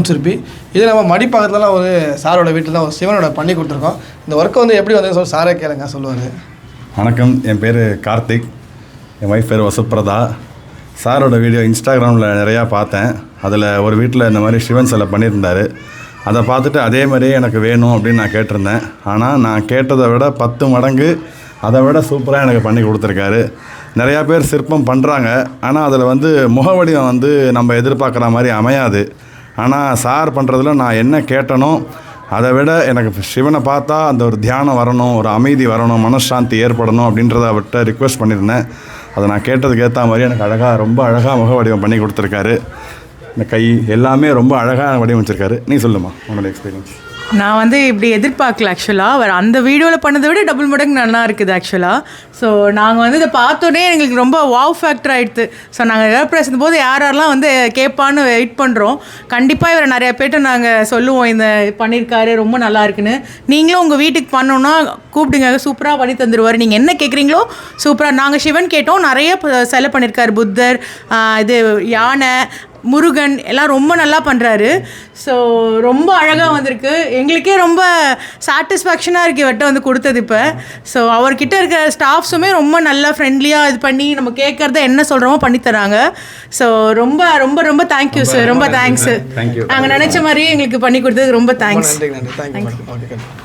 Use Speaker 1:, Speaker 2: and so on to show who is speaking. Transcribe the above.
Speaker 1: சிற்பி இது நம்ம மடிப்பாக்கத்துலலாம் ஒரு சாரோட வீட்டில் தான் ஒரு சிவனோட பண்ணி கொடுத்துருக்கோம். இந்த ஒர்க்கை வந்து எப்படி வந்து சாரே கேளுங்க சொல்லுவார்.
Speaker 2: வணக்கம், என் பேர் கார்த்திக், என் ஒய்ஃப் பேர் வசுப்ரதா. சாரோட வீடியோ இன்ஸ்டாகிராமில் நிறையா பார்த்தேன். அதில் ஒரு வீட்டில் இந்த மாதிரி சிவன் சிலை பண்ணியிருந்தார். அதை பார்த்துட்டு அதே மாதிரியே எனக்கு வேணும் அப்படின்னு நான் கேட்டிருந்தேன். ஆனால் நான் கேட்டதை விட 10 மடங்கு அதை விட சூப்பராக எனக்கு பண்ணி கொடுத்துருக்காரு. நிறையா பேர் சிற்பம் பண்ணுறாங்க, ஆனால் அதில் வந்து முகவடிவம் வந்து நம்ம எதிர்பார்க்குற மாதிரி அமையாது. ஆனால் சார் பண்ணுறதுல நான் என்ன கேட்டனோ அதை விட எனக்கு சிவனை பார்த்தா அந்த ஒரு தியானம் வரணும், ஒரு அமைதி வரணும், மனசாந்தி ஏற்படணும் அப்படின்றத அவர்கிட்ட ரிக்வெஸ்ட் பண்ணியிருந்தேன். அதை நான் கேட்டதுக்கு ஏற்ற மாதிரி எனக்கு ரொம்ப அழகாக முக வடிவம் பண்ணி கொடுத்துருக்காரு. இந்த கை எல்லாமே ரொம்ப அழகாக வடிவமைச்சிருக்காரு. நீ சொல்லுமா உன்னோட எக்ஸ்பீரியன்ஸ்?
Speaker 3: நான் வந்து இப்படி எதிர்பார்க்கல ஆக்சுவலாக. அவர் அந்த வீடியோவில் பண்ணதை விட டபுள் மடங்கு நல்லா இருக்குது ஆக்சுவலாக. ஸோ நாங்கள் வந்து இதை பார்த்தோன்னே எங்களுக்கு ரொம்ப வாவ் ஃபேக்டர் ஆகிடுது. ஸோ நாங்கள் எதாவது பேசும்போது யாரெல்லாம் வந்து கேட்பான்னு வெயிட் பண்ணுறோம். கண்டிப்பாக இவரை நிறைய பேர்ட்ட நாங்கள் சொல்லுவோம், இந்த பண்ணியிருக்காரு ரொம்ப நல்லா இருக்குன்னு. நீங்களும் உங்கள் வீட்டுக்கு பண்ணோன்னா கூப்பிடுங்க, சூப்பராக பண்ணி தந்துடுவார். நீங்கள் என்ன கேட்குறீங்களோ சூப்பராக. நாங்கள் சிவன் கேட்டோம், நிறைய சிலை பண்ணியிருக்காரு. புத்தர், இது யானை, முருகன் எல்லாம் ரொம்ப நல்லா பண்ணுறாரு. ஸோ ரொம்ப அழகாக வந்திருக்கு. எங்களுக்கே ரொம்ப சாட்டிஸ்ஃபேக்ஷனாக இருக்குது இவர்கிட்ட வந்து கொடுத்தது. இப்போ ஸோ அவர்கிட்ட இருக்கிற ஸ்டாஃப்ஸுமே ரொம்ப நல்லா ஃப்ரெண்ட்லியாக இது பண்ணி நம்ம கேட்குறத என்ன சொல்கிறோமோ பண்ணித்தராங்க. ஸோ ரொம்ப ரொம்ப ரொம்ப தேங்க்யூ சார், ரொம்ப தேங்க்ஸ். நாங்கள் நினச்ச மாதிரியே எங்களுக்கு பண்ணி கொடுத்தது ரொம்ப தேங்க்ஸ்.
Speaker 1: நன்றி.